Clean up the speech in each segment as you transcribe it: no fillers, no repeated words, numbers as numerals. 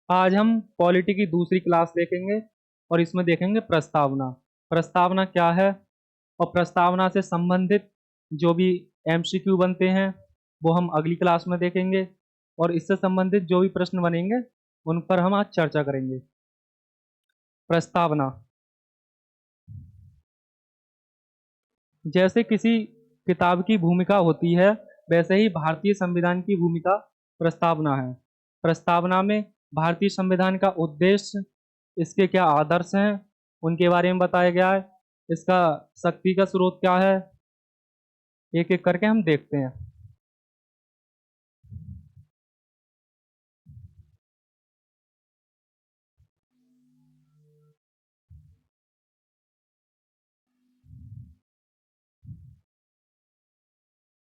आज हम पॉलिटी की दूसरी क्लास देखेंगे और इसमें देखेंगे प्रस्तावना। प्रस्तावना क्या है और प्रस्तावना से संबंधित जो भी एमसीक्यू बनते हैं वो हम अगली क्लास में देखेंगे और इससे संबंधित जो भी प्रश्न बनेंगे उन पर हम आज चर्चा करेंगे। प्रस्तावना जैसे किसी किताब की भूमिका होती है, वैसे ही भारतीय संविधान की भूमिका प्रस्तावना है। प्रस्तावना में भारतीय संविधान का उद्देश्य, इसके क्या आदर्श हैं, उनके बारे में बताया गया है। इसका शक्ति का स्रोत क्या है, एक एक करके हम देखते हैं।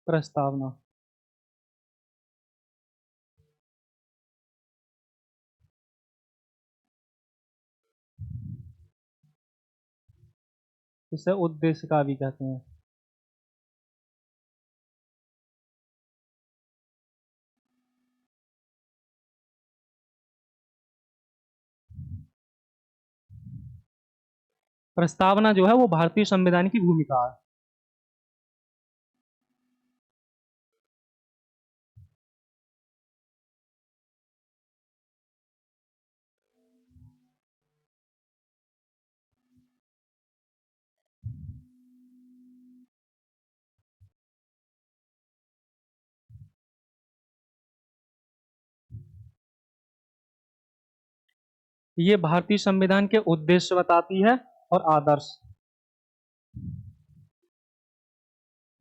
प्रस्तावना इसे उद्देश्य का भी कहते हैं। प्रस्तावना जो है वो भारतीय संविधान की भूमिका है। 'ये भारतीय संविधान के उद्देश्य बताती है और आदर्श।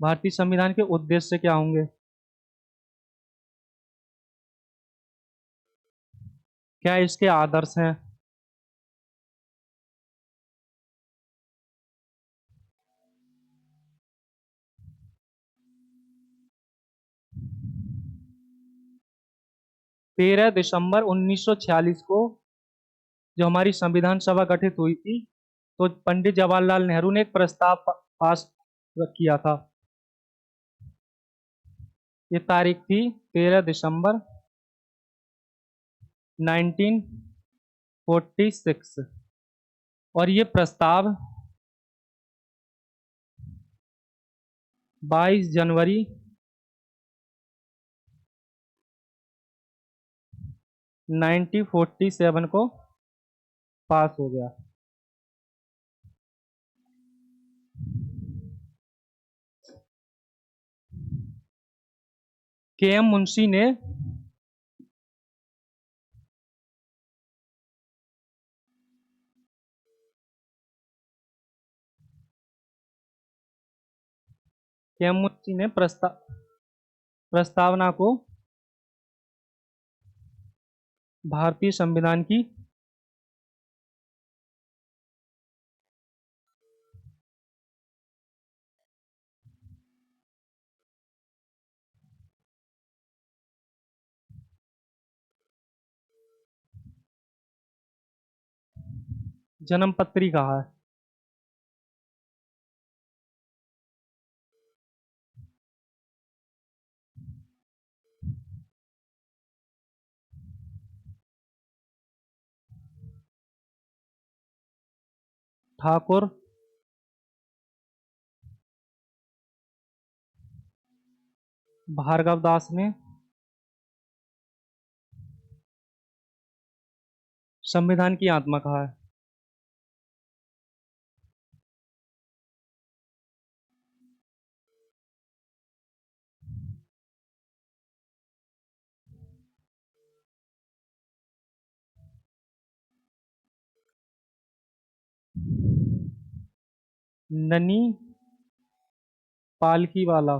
भारतीय संविधान के उद्देश्य क्या होंगे, क्या इसके आदर्श हैं। 13 दिसंबर 1946 को जो हमारी संविधान सभा गठित हुई थी, तो पंडित जवाहरलाल नेहरू ने एक प्रस्ताव पास किया था। ये तारीख थी 13 दिसंबर 1946 और ये प्रस्ताव 22 जनवरी 1947 को पास हो गया। के.एम. मुंशी ने प्रस्तावना को भारतीय संविधान की जन्म पत्री कहा है। ठाकुर भार्गव दास ने संविधान की आत्मा कहा है। ननी पालकी वाला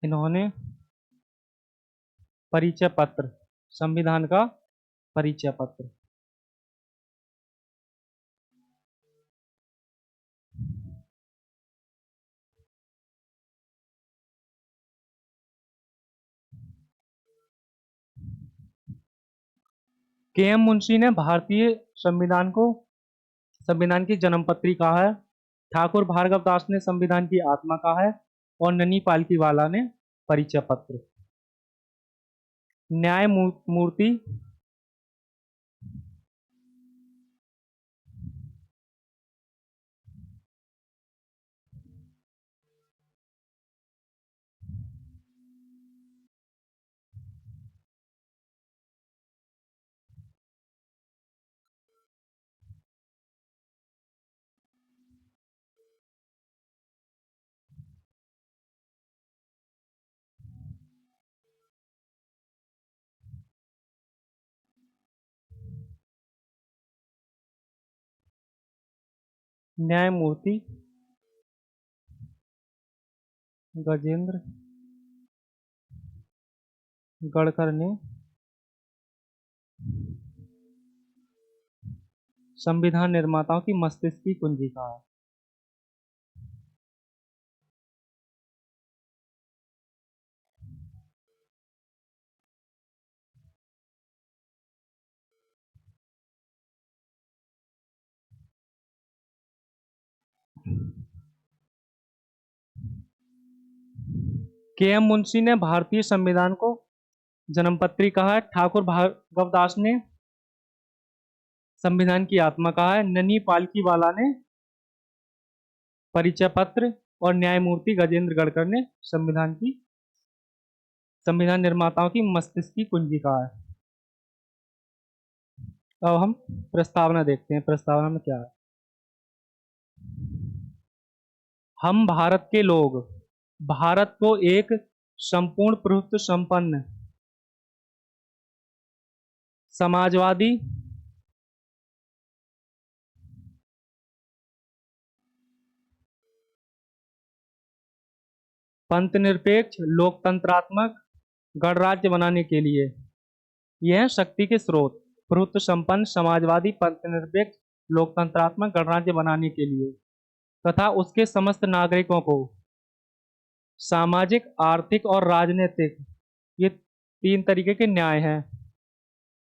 इन्होंने परिचय पत्र, संविधान का परिचय पत्र। के.एम. मुंशी ने भारतीय संविधान को संविधान की जन्मपत्री कहा है। ठाकुर भार्गव दास ने संविधान की आत्मा कहा है और ननी पालकीवाला ने परिचय पत्र। न्यायमूर्ति न्यायमूर्ति गजेंद्र गड़कर ने संविधान निर्माताओं की मस्तिष्क की कुंजी कहा। के एम मुंशी ने भारतीय संविधान को जन्मपत्री कहा है। ठाकुर भार्गव दास ने संविधान की आत्मा कहा है। ननी पालकीवाला ने परिचय पत्र और न्यायमूर्ति गजेंद्र गड़कर ने संविधान निर्माताओं की मस्तिष्क की कुंजी कहा है। अब हम प्रस्तावना देखते हैं। प्रस्तावना में क्या है? हम भारत के लोग भारत को एक संपूर्ण प्रभुत्व संपन्न समाजवादी पंथनिरपेक्ष लोकतंत्रात्मक गणराज्य बनाने के लिए यह शक्ति के स्रोत प्रभुत्व संपन्न समाजवादी पंथनिरपेक्ष लोकतंत्रात्मक गणराज्य बनाने के लिए तथा उसके समस्त नागरिकों को सामाजिक आर्थिक और राजनीतिक ये तीन तरीके के न्याय हैं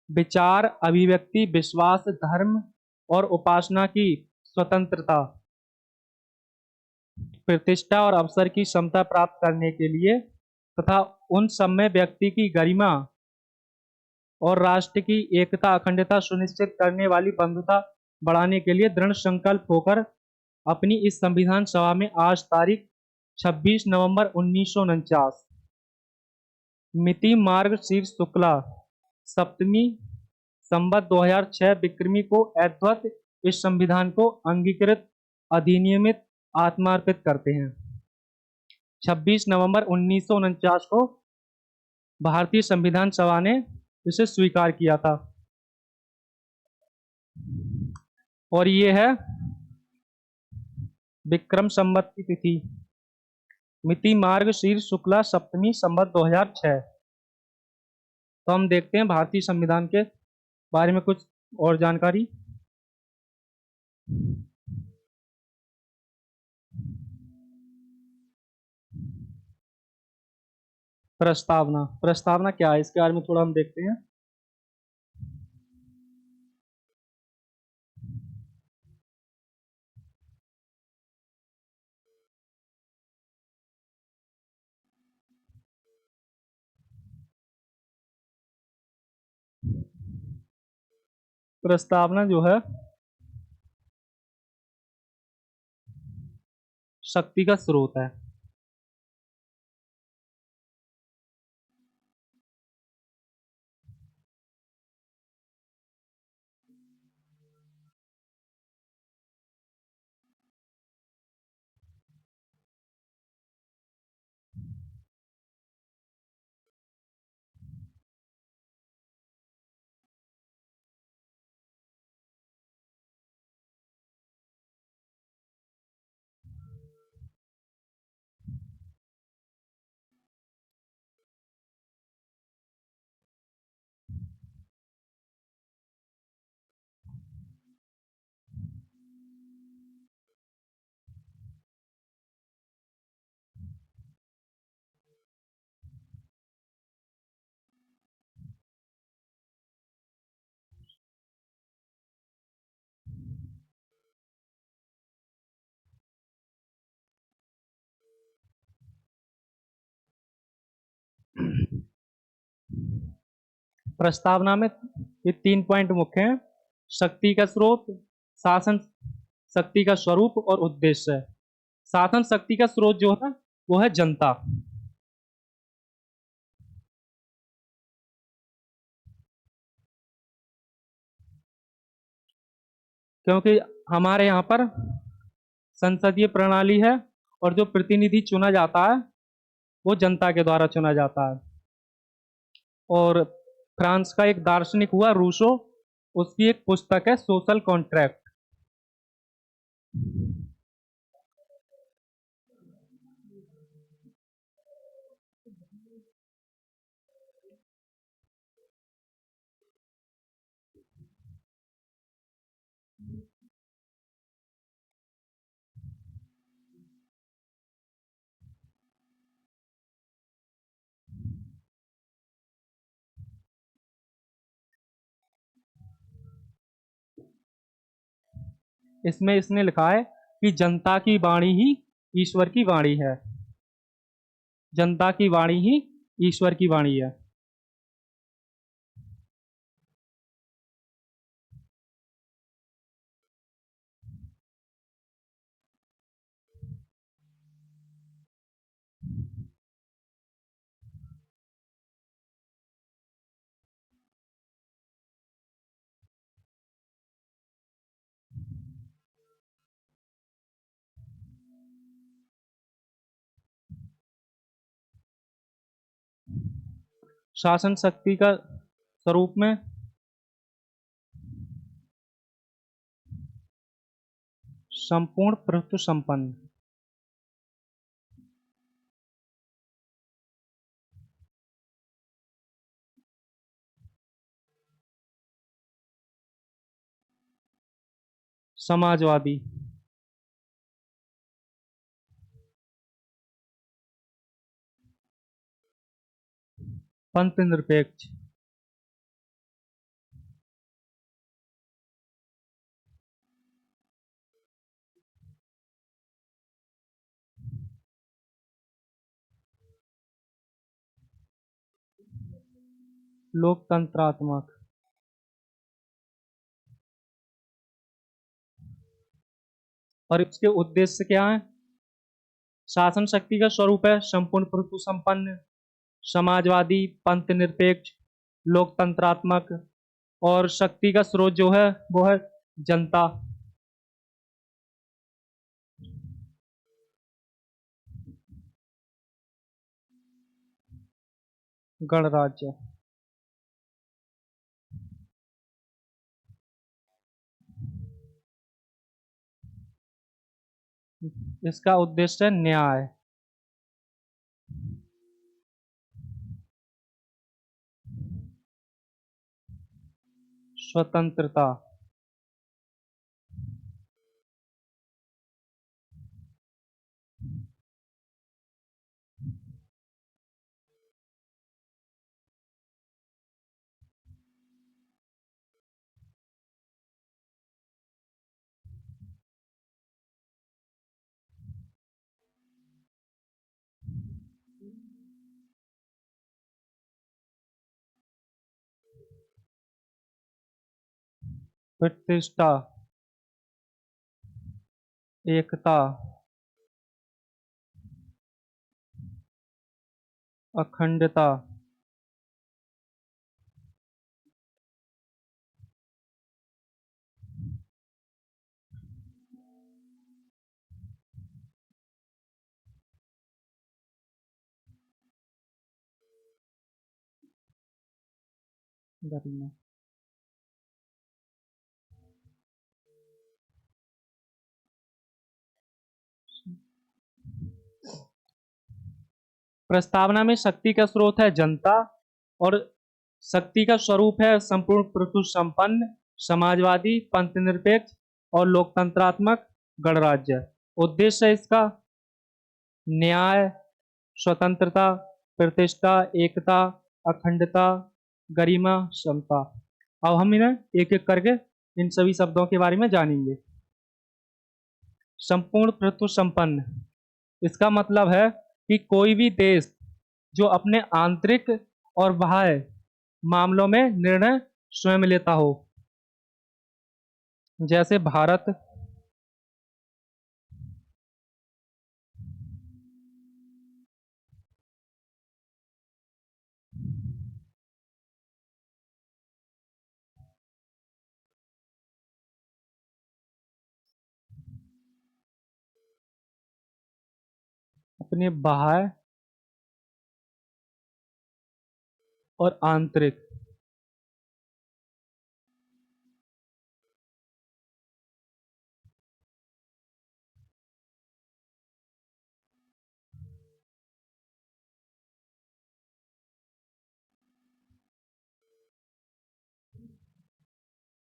विचार अभिव्यक्ति विश्वास धर्म और उपासना की स्वतंत्रता प्रतिष्ठा और अवसर की क्षमता प्राप्त करने के लिए तथा उन सब में व्यक्ति की गरिमा और राष्ट्र की एकता अखंडता सुनिश्चित करने वाली बंधुता बढ़ाने के लिए दृढ़ संकल्प होकर अपनी इस संविधान सभा में आज तारीख 26 नवंबर 1949 मिति मार्गशीर्ष शुक्ला सप्तमी संवत 2006 विक्रमी को यथवत इस संविधान को अंगीकृत अधिनियमित आत्मार्पित करते हैं। 26 नवंबर 1949 को भारतीय संविधान सभा ने इसे स्वीकार किया था और ये है विक्रम संवत की तिथि मिति मार्गशीर्ष शुक्ला सप्तमी संवत 2006। तो हम देखते हैं भारतीय संविधान के बारे में कुछ और जानकारी। प्रस्तावना प्रस्तावना क्या है इसके बारे में थोड़ा हम देखते हैं। प्रस्तावना जो है शक्ति का स्रोत है। प्रस्तावना में ये 3 पॉइंट मुख्य हैं: शक्ति का स्रोत, शासन शक्ति का स्वरूप और उद्देश्य। शासन शक्ति का स्रोत जो है वो है जनता। क्योंकि हमारे यहाँ पर संसदीय प्रणाली है और जो प्रतिनिधि चुना जाता है वो जनता के द्वारा चुना जाता है। और फ्रांस का एक दार्शनिक हुआ रूसो, उसकी एक पुस्तक है सोशल कॉन्ट्रैक्ट। इसमें इसने लिखा है कि जनता की वाणी ही ईश्वर की वाणी है। जनता की वाणी ही ईश्वर की वाणी है। शासन शक्ति का स्वरूप में संपूर्ण प्रभुत्व संपन्न, समाजवादी, पंथ निरपेक्ष, लोकतंत्रात्मक। और इसके उद्देश्य क्या है? शासन शक्ति का स्वरूप है संपूर्ण प्रभुत्व संपन्न, समाजवादी, पंथ निरपेक्ष, लोकतंत्रात्मक। और शक्ति का स्रोत जो है वो है जनता। गणराज्य। इसका उद्देश्य है न्याय, स्वतंत्रता, प्रतिष्ठा, एकता, अखंडता, गरिमा। प्रस्तावना में शक्ति का स्रोत है जनता और शक्ति का स्वरूप है संपूर्ण प्रभुत्व संपन्न, समाजवादी, पंथ निरपेक्ष और लोकतंत्रात्मक गणराज्य। उद्देश्य है इसका न्याय, स्वतंत्रता, प्रतिष्ठा, एकता, अखंडता, गरिमा, समता। अब हम इन्हें एक एक करके इन सभी शब्दों के बारे में जानेंगे। संपूर्ण प्रभुत्व संपन्न, इसका मतलब है कि कोई भी देश जो अपने आंतरिक और बाह्य मामलों में निर्णय स्वयं लेता हो। जैसे भारत अपने बाह्य और आंतरिक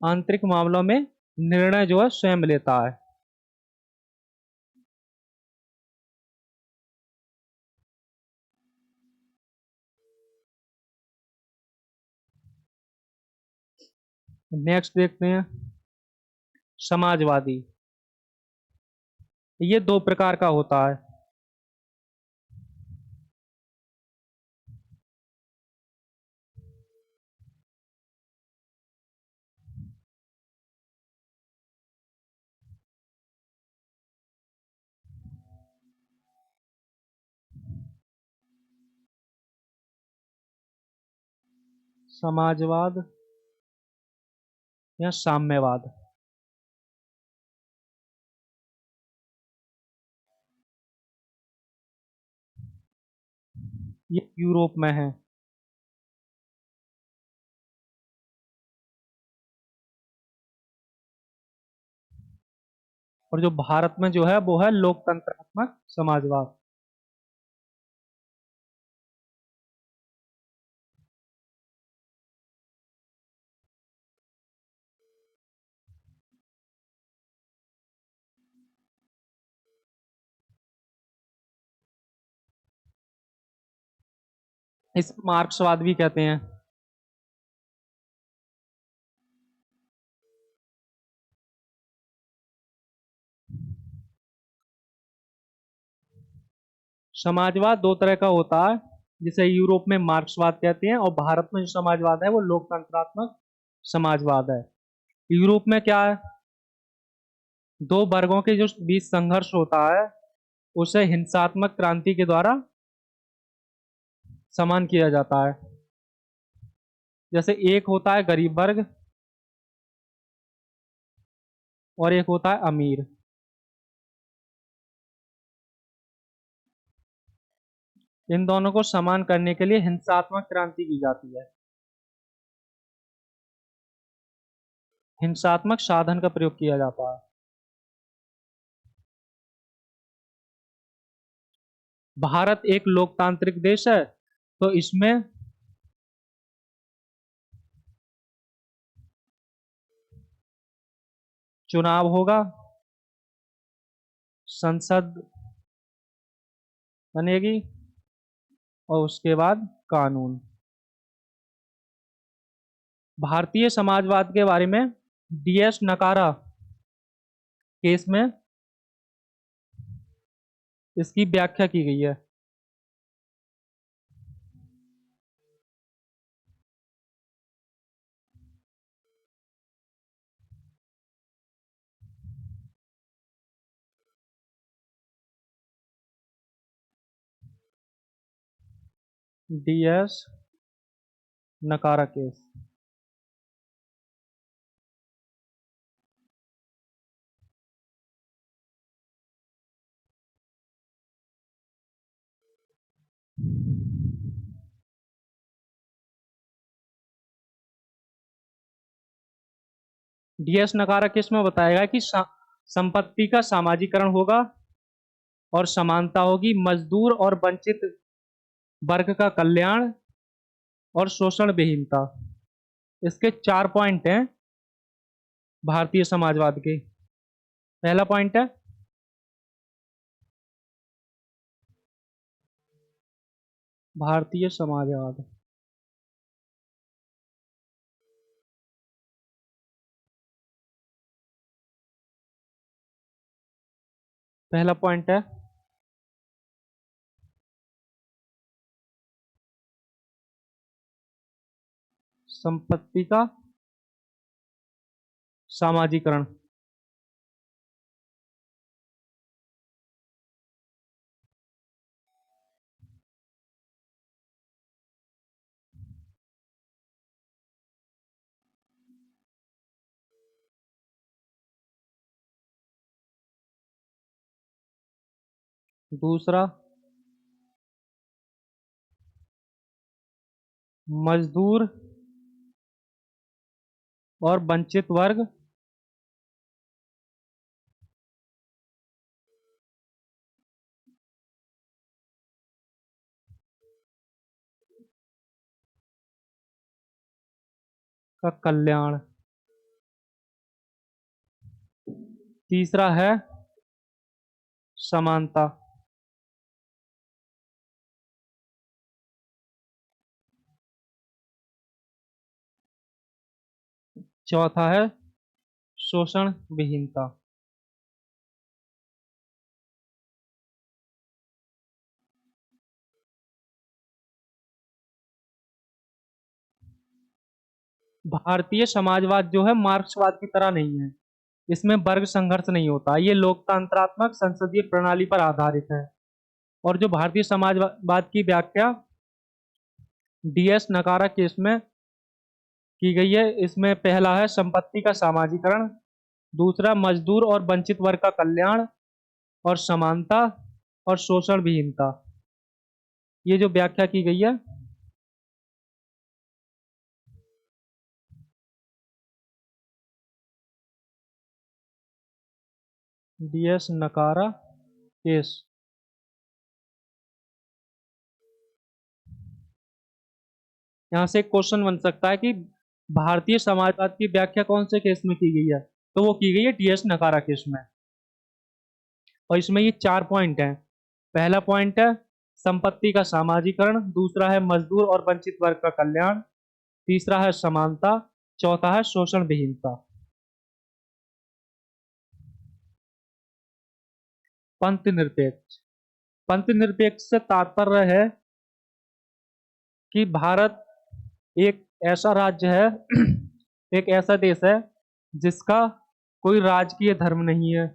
आंतरिक मामलों में निर्णय जो है स्वयं लेता है। नेक्स्ट देखते हैं समाजवादी। ये दो प्रकार का होता है। समाजवाद या साम्यवाद। ये यूरोप में है। और जो भारत में जो है वो है लोकतंत्रात्मक समाजवाद। इस मार्क्सवाद भी कहते हैं। समाजवाद दो तरह का होता है, जिसे यूरोप में मार्क्सवाद कहते हैं, और भारत में जो समाजवाद है वो लोकतंत्रात्मक समाजवाद है। यूरोप में क्या है, दो वर्गों के जो बीच संघर्ष होता है उसे हिंसात्मक क्रांति के द्वारा समान किया जाता है। जैसे एक होता है गरीब वर्ग और एक होता है अमीर। इन दोनों को समान करने के लिए हिंसात्मक क्रांति की जाती है। हिंसात्मक साधन का प्रयोग किया जाता है। भारत एक लोकतांत्रिक देश है, तो इसमें चुनाव होगा, संसद बनेगी और उसके बाद कानून। भारतीय समाजवाद के बारे में डीएस नकारा केस में इसकी व्याख्या की गई है। डीएस नकारा केस। डीएस नकारा केस में बताया गया कि संपत्ति का सामाजिकरण होगा और समानता होगी, मजदूर और वंचित वर्ग का कल्याण और शोषण विहीनता। इसके चार पॉइंट हैं भारतीय समाजवाद के। पहला पॉइंट है भारतीय समाजवाद। पहला पॉइंट है संपत्ति का सामाजिकरण। दूसरा, मजदूर और वंचित वर्ग का कल्याण। तीसरा है समानता। चौथा है शोषण विहीनता। भारतीय समाजवाद जो है मार्क्सवाद की तरह नहीं है। इसमें वर्ग संघर्ष नहीं होता, ये लोकतंत्रात्मक संसदीय प्रणाली पर आधारित है। और जो भारतीय समाजवाद की व्याख्या डीएस नकारा केस में की गई है, इसमें पहला है संपत्ति का सामाजिकरण, दूसरा मजदूर और वंचित वर्ग का कल्याण, और समानता और शोषण विहीनता। ये जो व्याख्या की गई है, डीएस नकारा केस। यहाँ से एक क्वेश्चन बन सकता है कि भारतीय समाजवाद की व्याख्या कौन से केस में की गई है, तो वो की गई है डीएस नकारा केस में। और इसमें ये 4 पॉइंट हैं। पहला पॉइंट है संपत्ति का सामाजिकरण, दूसरा है मजदूर और वंचित वर्ग का कल्याण, तीसरा है समानता, चौथा है शोषण विहीनता। पंथ निरपेक्ष। पंथ निरपेक्ष से तात्पर्य है कि भारत एक ऐसा राज्य है एक ऐसा देश है जिसका कोई राजकीय धर्म नहीं है।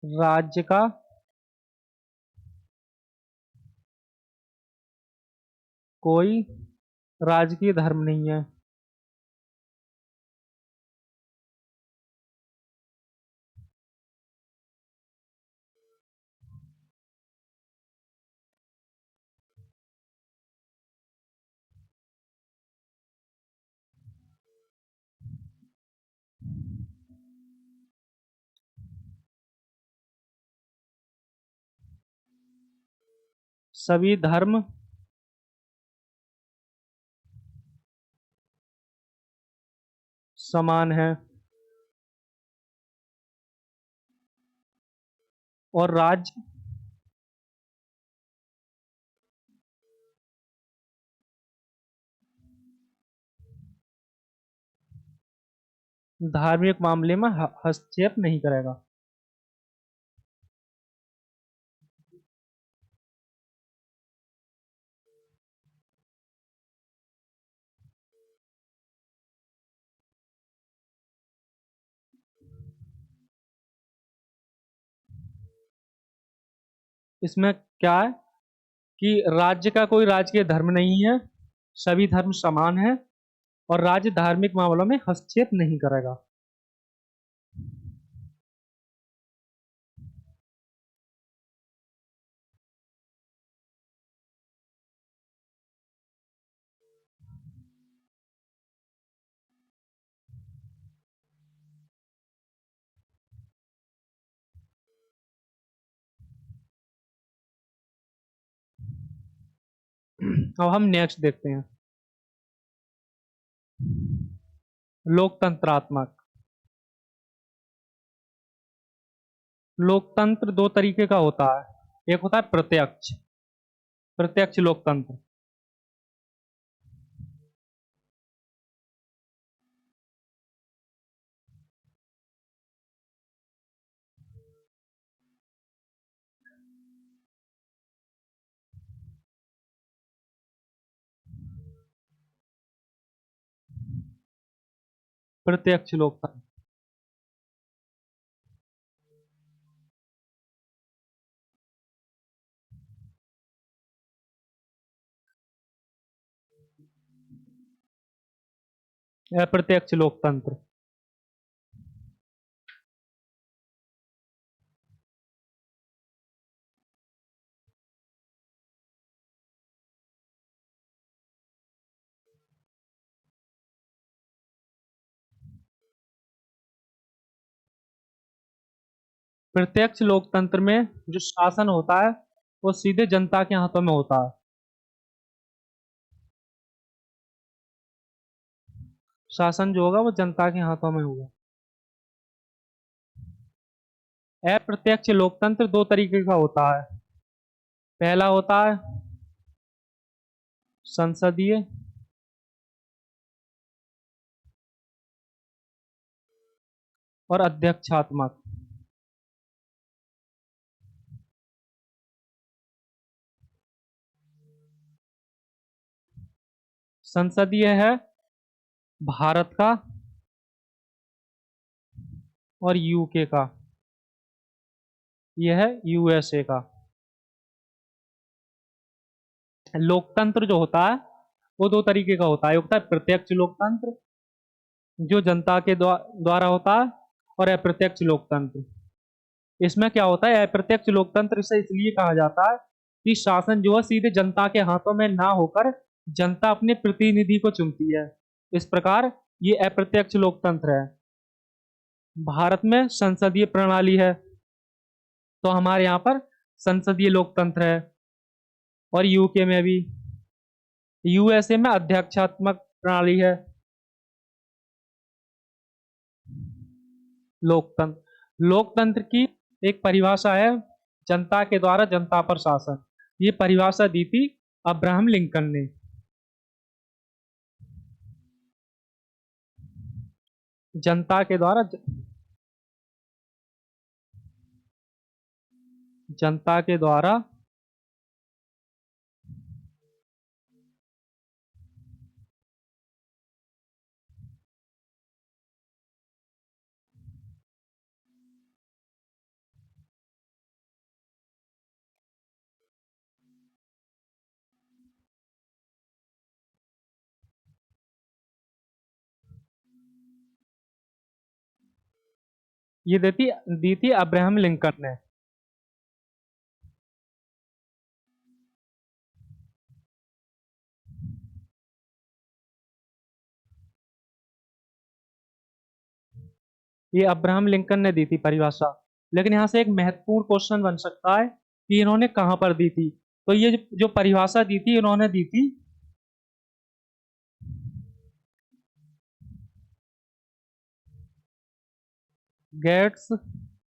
राज्य का कोई राजकीय धर्म नहीं है। सभी धर्म समान है और राज्य धार्मिक मामले में हस्तक्षेप नहीं करेगा। इसमें क्या है कि राज्य का कोई राजकीय धर्म नहीं है, सभी धर्म समान है, और राज्य धार्मिक मामलों में हस्तक्षेप नहीं करेगा। अब हम नेक्स्ट देखते हैं, लोकतंत्रात्मक। लोकतंत्र दो तरीके का होता है, एक होता है प्रत्यक्ष, प्रत्यक्ष लोकतंत्र। प्रत्यक्ष लोकतंत्र। अप्रत्यक्ष लोकतंत्र। प्रत्यक्ष लोकतंत्र में जो शासन होता है वो सीधे जनता के हाथों में होता है। शासन जो होगा वो जनता के हाथों में होगा। अप्रत्यक्ष लोकतंत्र दो तरीके का होता है। पहला होता है संसदीय और अध्यक्षात्मक। संसदीय है भारत का और यूके का, यह है यूएसए का। लोकतंत्र जो होता है वो दो तरीके का होता है। एक होता है प्रत्यक्ष लोकतंत्र जो जनता के द्वारा होता है, और अप्रत्यक्ष लोकतंत्र। इसमें क्या होता है, अप्रत्यक्ष लोकतंत्र इसे इसलिए कहा जाता है कि शासन जो है सीधे जनता के हाथों में ना होकर जनता अपने प्रतिनिधि को चुनती है। इस प्रकार ये अप्रत्यक्ष लोकतंत्र है। भारत में संसदीय प्रणाली है तो हमारे यहाँ पर संसदीय लोकतंत्र है, और यूके में भी, यूएसए में अध्यक्षात्मक प्रणाली है। लोकतंत्र, लोकतंत्र की एक परिभाषा है जनता के द्वारा जनता पर शासन। ये परिभाषा दी थी अब्राहम लिंकन ने। जनता के द्वारा जनता के द्वारा ये दी थी अब्राहम लिंकन ने। ये अब्राहम लिंकन ने दी थी परिभाषा। लेकिन यहाँ से एक महत्वपूर्ण क्वेश्चन बन सकता है कि इन्होंने कहाँ पर दी थी। तो ये जो परिभाषा दी थी इन्होंने दी थी गेट्सबर्ग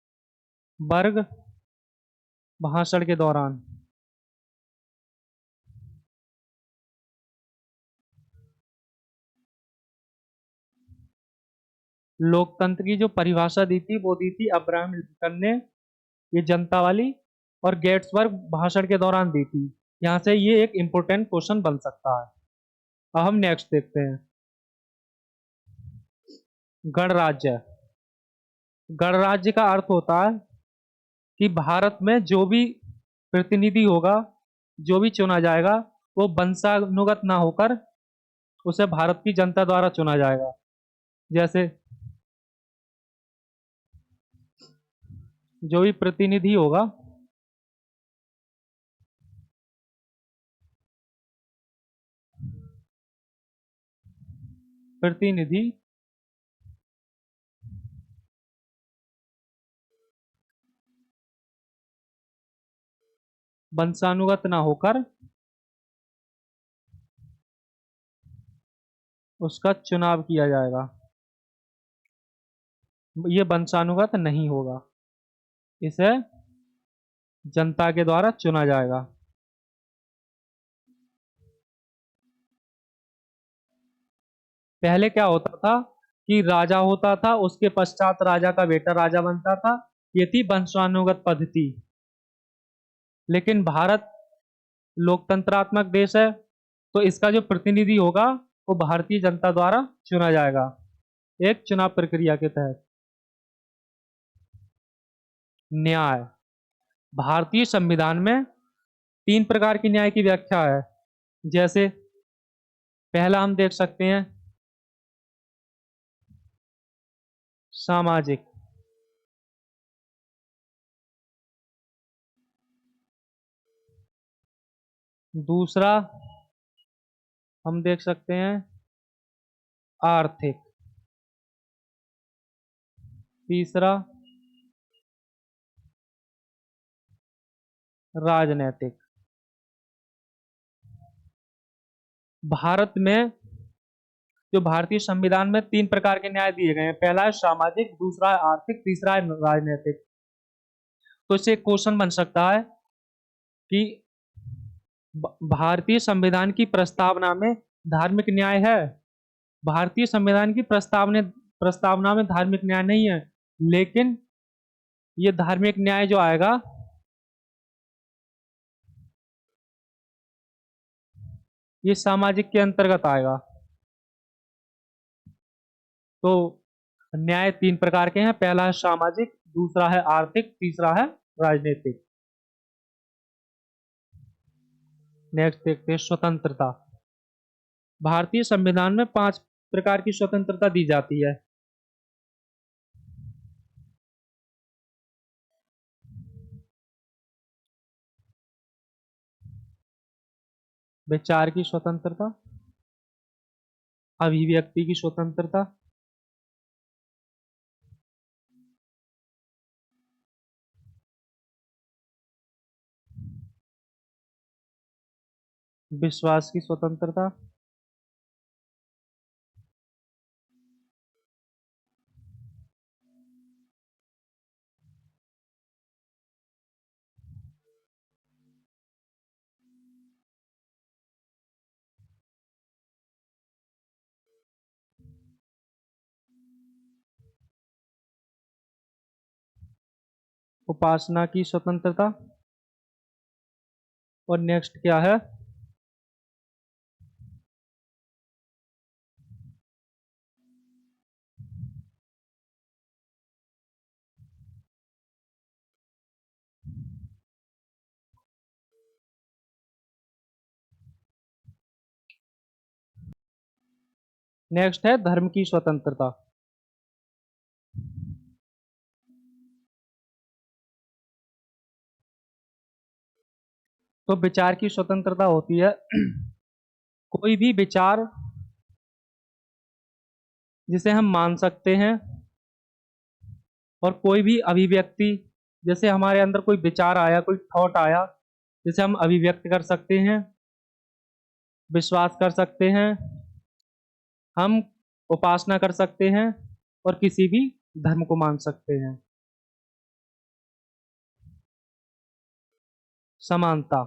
भाषण के दौरान। लोकतंत्र की जो परिभाषा दी थी वो दी थी अब्राहम लिंकन ने, ये जनता वाली, और गेट्सबर्ग भाषण के दौरान दी थी। यहाँ से ये एक इंपॉर्टेंट क्वेश्चन बन सकता है। अब हम नेक्स्ट देखते हैं, गणराज्य। गणराज्य का अर्थ होता है कि भारत में जो भी प्रतिनिधि होगा, जो भी चुना जाएगा, वो वंशानुगत ना होकर उसे भारत की जनता द्वारा चुना जाएगा। जैसे जो भी प्रतिनिधि होगा प्रतिनिधि वंशानुगत ना होकर उसका चुनाव किया जाएगा। ये वंशानुगत नहीं होगा, इसे जनता के द्वारा चुना जाएगा। पहले क्या होता था कि राजा होता था, उसके पश्चात राजा का बेटा राजा बनता था। ये थी वंशानुगत पद्धति। लेकिन भारत लोकतंत्रात्मक देश है तो इसका जो प्रतिनिधि होगा वो भारतीय जनता द्वारा चुना जाएगा। एक चुनाव प्रक्रिया के तहत। न्याय। भारतीय संविधान में 3 प्रकार की न्याय की व्याख्या है। जैसे पहला हम देख सकते हैं सामाजिक। दूसरा हम देख सकते हैं आर्थिक। तीसरा राजनैतिक। भारत में जो भारतीय संविधान में 3 प्रकार के न्याय दिए गए हैं, पहला है सामाजिक, दूसरा है आर्थिक, तीसरा है राजनीतिक। तो इससे एक क्वेश्चन बन सकता है कि भारतीय संविधान की प्रस्तावना में धार्मिक न्याय है। भारतीय संविधान की प्रस्तावना में धार्मिक न्याय नहीं है, लेकिन ये धार्मिक न्याय जो आएगा ये सामाजिक के अंतर्गत आएगा। तो न्याय 3 प्रकार के हैं, पहला है सामाजिक, दूसरा है आर्थिक, तीसरा है राजनीतिक। नेक्स्ट देखते हैं स्वतंत्रता। भारतीय संविधान में 5 प्रकार की स्वतंत्रता दी जाती है। विचार की स्वतंत्रता, अभिव्यक्ति की स्वतंत्रता, विश्वास की स्वतंत्रता, उपासना की स्वतंत्रता, और नेक्स्ट क्या है? नेक्स्ट है धर्म की स्वतंत्रता। तो विचार की स्वतंत्रता होती है कोई भी विचार जिसे हम मान सकते हैं, और कोई भी अभिव्यक्ति, जैसे हमारे अंदर कोई विचार आया, कोई थॉट आया, जिसे हम अभिव्यक्त कर सकते हैं, विश्वास कर सकते हैं, हम उपासना कर सकते हैं, और किसी भी धर्म को मान सकते हैं। समानता।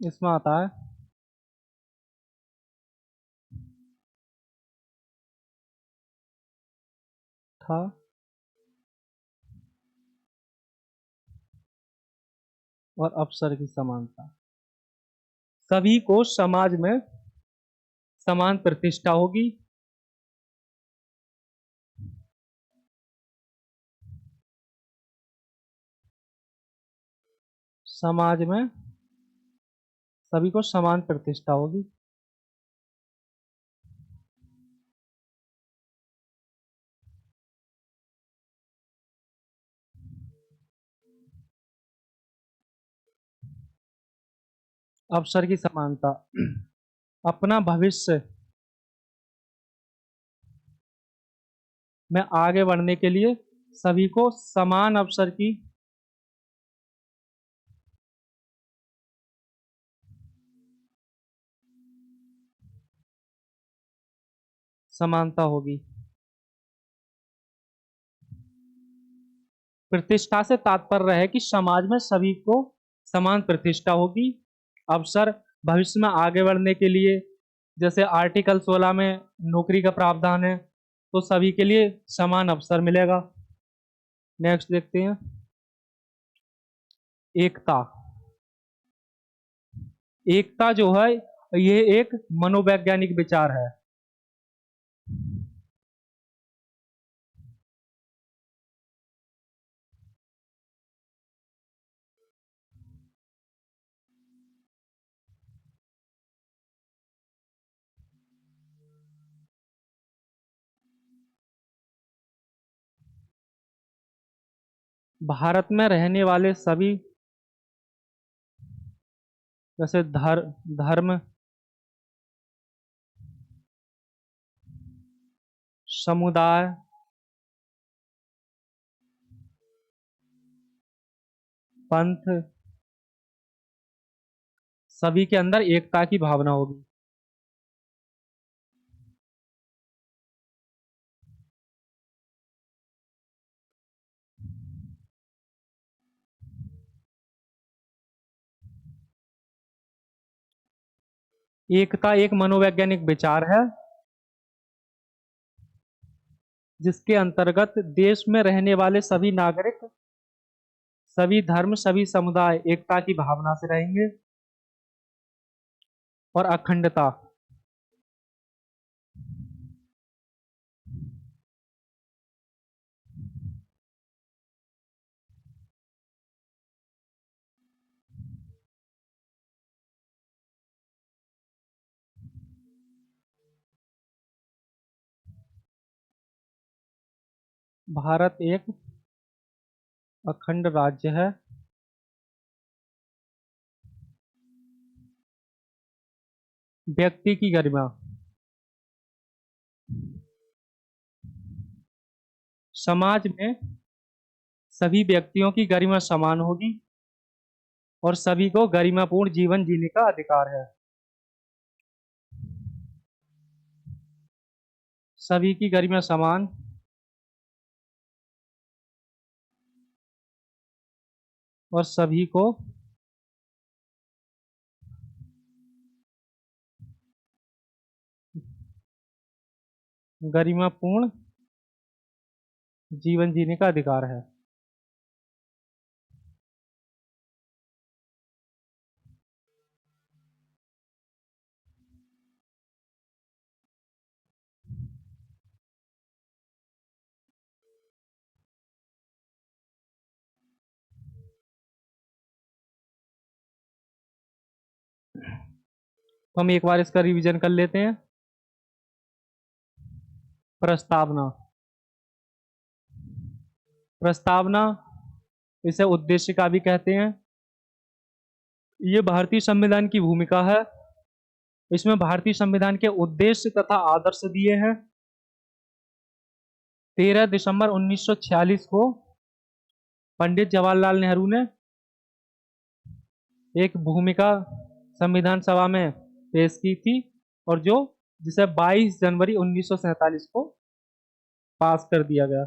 इसमें आता है था और अवसर की समानता। सभी को समाज में समान प्रतिष्ठा होगी। समाज में सभी को समान प्रतिष्ठा होगी। अवसर की समानता। अपना भविष्य में आगे बढ़ने के लिए सभी को समान अवसर की समानता होगी। प्रतिष्ठा से तात्पर्य है कि समाज में सभी को समान प्रतिष्ठा होगी। अवसर भविष्य में आगे बढ़ने के लिए, जैसे आर्टिकल 16 में नौकरी का प्रावधान है, तो सभी के लिए समान अवसर मिलेगा। नेक्स्ट देखते हैं, एकता। एकता जो है ये एक मनोवैज्ञानिक विचार है। भारत में रहने वाले सभी, जैसे धर्म, समुदाय, पंथ, सभी के अंदर एकता की भावना होगी। एकता एक मनोवैज्ञानिक विचार है जिसके अंतर्गत देश में रहने वाले सभी नागरिक, सभी धर्म, सभी समुदाय एकता की भावना से रहेंगे। और अखंडता, भारत एक अखंड राज्य है। व्यक्ति की गरिमा, समाज में सभी व्यक्तियों की गरिमा समान होगी और सभी को गरिमापूर्ण जीवन जीने का अधिकार है। सभी की गरिमा समान, और सभी को गरिमापूर्ण जीवन जीने का अधिकार है। तो हम एक बार इसका रिवीजन कर लेते हैं। प्रस्तावना, प्रस्तावना इसे उद्देश्य का भी कहते हैं। ये भारतीय संविधान की भूमिका है। इसमें भारतीय संविधान के उद्देश्य तथा आदर्श दिए हैं। 13 दिसंबर 1946 को पंडित जवाहरलाल नेहरू ने एक भूमिका संविधान सभा में पेश की थी, और जो जिसे 22 जनवरी 1947 को पास कर दिया गया।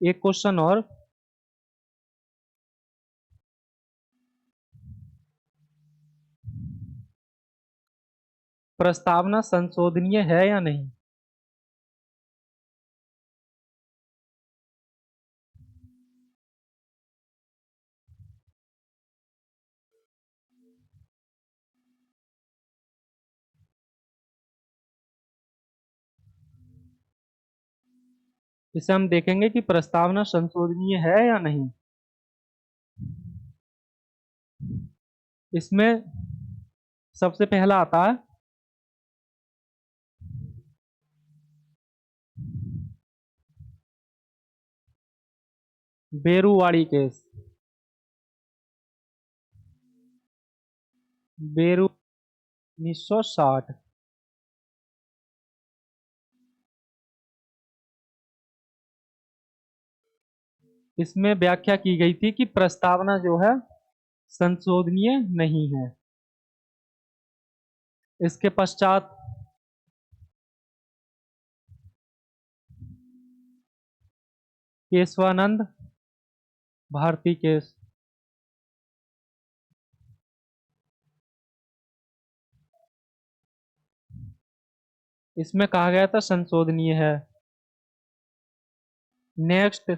एक क्वेश्चन और, प्रस्तावना संशोधनीय है या नहीं? इसे हम देखेंगे कि प्रस्तावना संशोधनीय है या नहीं। इसमें सबसे पहला आता है बेरुवाड़ी केस। बेरू 1960। इसमें व्याख्या की गई थी कि प्रस्तावना जो है संशोधनीय नहीं है। इसके पश्चात केशवानंद भारती केस। इसमें कहा गया था संशोधनीय है। नेक्स्ट,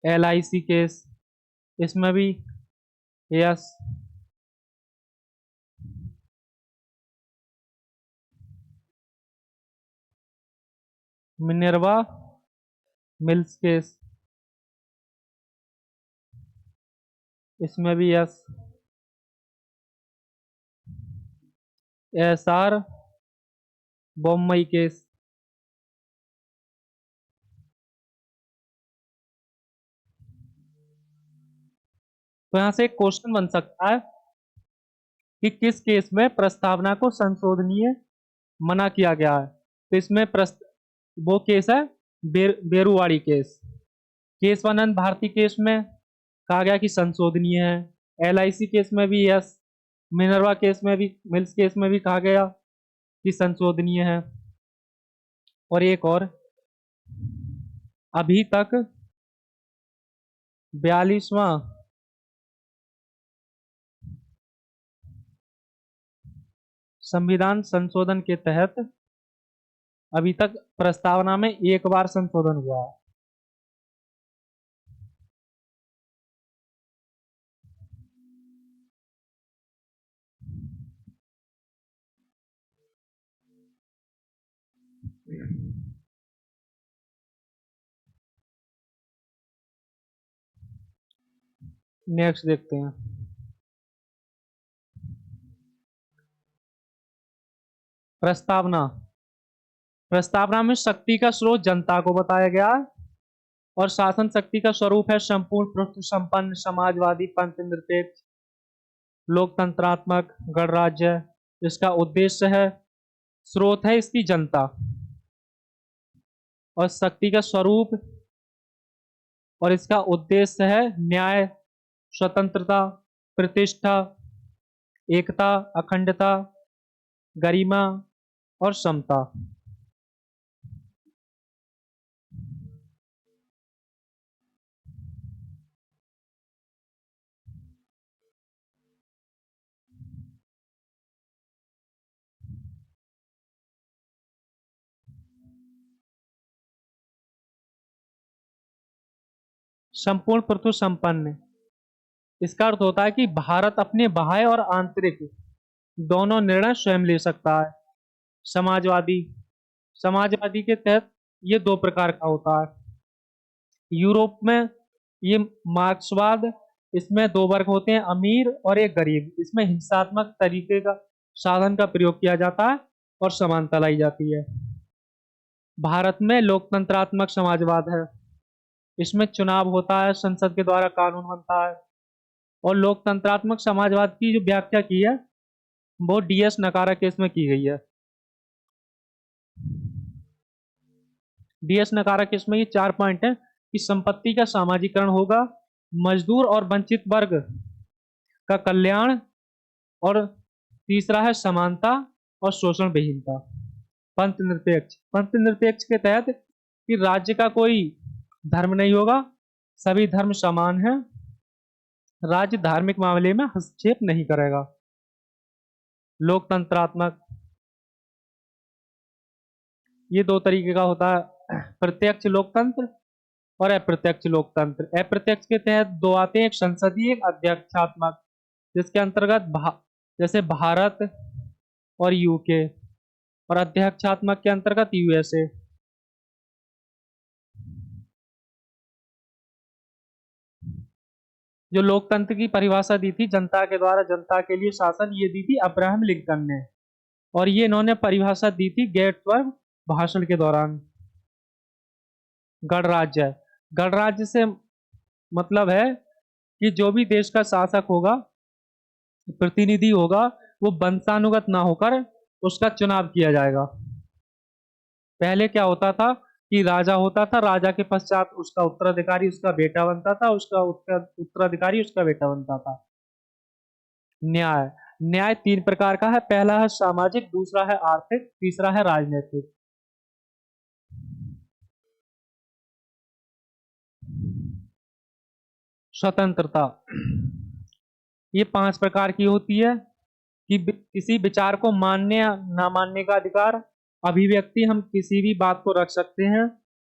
LIC केस, इसमें भी यस। मिनर्वा मिल्स केस, इसमें भी यस। SR बॉम्बई केस, तो यहां से एक क्वेश्चन बन सकता है कि किस केस में प्रस्तावना को संशोधनीय मना किया गया है। तो इसमें वो केस है बेरुवाड़ी केस। केशवानंद भारती केस में कहा गया कि संशोधनीय है। LIC केस में भी यस। मिनर्वा केस में भी, मिल्स केस में भी कहा गया कि संशोधनीय है। और एक और, अभी तक 42वां संविधान संशोधन के तहत अभी तक प्रस्तावना में एक बार संशोधन हुआ है। नेक्स्ट देखते हैं। प्रस्तावना, प्रस्तावना में शक्ति का स्रोत जनता को बताया गया है और शासन शक्ति का स्वरूप है संपूर्ण प्रभुत्व संपन्न समाजवादी पंथ निरपेक्ष लोकतंत्रात्मक गणराज्य। इसका उद्देश्य है, स्रोत है इसकी जनता, और शक्ति का स्वरूप और इसका उद्देश्य है न्याय, स्वतंत्रता, प्रतिष्ठा, एकता, अखंडता, गरिमा और समता। संपूर्ण प्रभुत्व संपन्न, इसका अर्थ होता है कि भारत अपने बाह्य और आंतरिक दोनों निर्णय स्वयं ले सकता है। समाजवादी, समाजवादी के तहत ये दो प्रकार का होता है। यूरोप में ये मार्क्सवाद, इसमें दो वर्ग होते हैं, अमीर और एक गरीब। इसमें हिंसात्मक तरीके का साधन का प्रयोग किया जाता है और समानता लाई जाती है। भारत में लोकतंत्रात्मक समाजवाद है। इसमें चुनाव होता है, संसद के द्वारा कानून बनता है। और लोकतंत्रात्मक समाजवाद की जो व्याख्या की है वो DS नकारा केस में की गई है। DS नकारा केस में ये 4 पॉइंट है कि संपत्ति का सामाजिकरण होगा, मजदूर और वंचित वर्ग का कल्याण, और तीसरा है समानता और शोषण विहीनता। पंथ निरपेक्ष, पंथ निरपेक्ष के तहत कि राज्य का कोई धर्म नहीं होगा, सभी धर्म समान हैं, राज्य धार्मिक मामले में हस्तक्षेप नहीं करेगा। लोकतंत्रात्मक, ये दो तरीके का होता है, प्रत्यक्ष लोकतंत्र और अप्रत्यक्ष लोकतंत्र। अप्रत्यक्ष के तहत दो आते हैं, एक संसदीय, एक अध्यक्षात्मक, जिसके अंतर्गत जैसे भारत और UK, और अध्यक्षात्मक के अंतर्गत USA। जो लोकतंत्र की परिभाषा दी थी जनता के द्वारा जनता के लिए शासन, ये दी थी अब्राहम लिंकन ने, और ये इन्होंने परिभाषा दी थी गेटसबर्ग भाषण के दौरान। गणराज्य, गणराज्य से मतलब है कि जो भी देश का शासक होगा, प्रतिनिधि होगा, वो वंशानुगत ना होकर उसका चुनाव किया जाएगा। पहले क्या होता था कि राजा होता था, राजा के पश्चात उसका उत्तराधिकारी उसका बेटा बनता था, उसका उत्तराधिकारी उसका बेटा बनता था। न्याय, न्याय 3 प्रकार का है, पहला है सामाजिक, दूसरा है आर्थिक, तीसरा है राजनीतिक। स्वतंत्रता, ये 5 प्रकार की होती है कि किसी विचार को मानने या ना मानने का अधिकार, अभिव्यक्ति हम किसी भी बात को रख सकते हैं,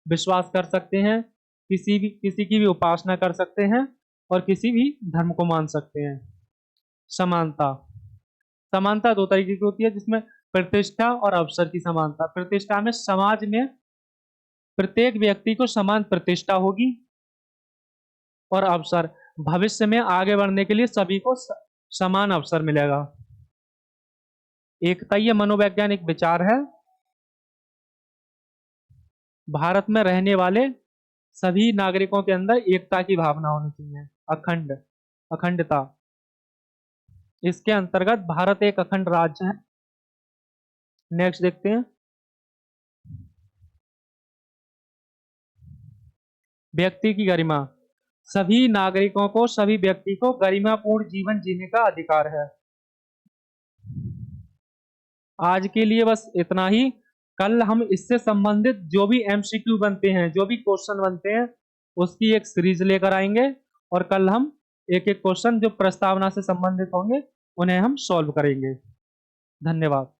विश्वास कर सकते हैं, किसी की भी उपासना कर सकते हैं और किसी भी धर्म को मान सकते हैं। समानता, समानता दो तरीके की होती है, जिसमें प्रतिष्ठा और अवसर की समानता। प्रतिष्ठा में समाज में प्रत्येक व्यक्ति को समान प्रतिष्ठा होगी, और अवसर, भविष्य में आगे बढ़ने के लिए सभी को समान अवसर मिलेगा। एकता ये मनोवैज्ञानिक विचार है। भारत में रहने वाले सभी नागरिकों के अंदर एकता की भावना होनी चाहिए, अखंडता। इसके अंतर्गत भारत एक अखंड राज्य है। नेक्स्ट देखते हैं, व्यक्ति की गरिमा। सभी नागरिकों को, सभी व्यक्ति को गरिमापूर्ण जीवन जीने का अधिकार है। आज के लिए बस इतना ही। कल हम इससे संबंधित जो भी एमसीक्यू बनते हैं, जो भी क्वेश्चन बनते हैं, उसकी एक सीरीज लेकर आएंगे, और कल हम एक एक क्वेश्चन जो प्रस्तावना से संबंधित होंगे उन्हें हम सॉल्व करेंगे। धन्यवाद।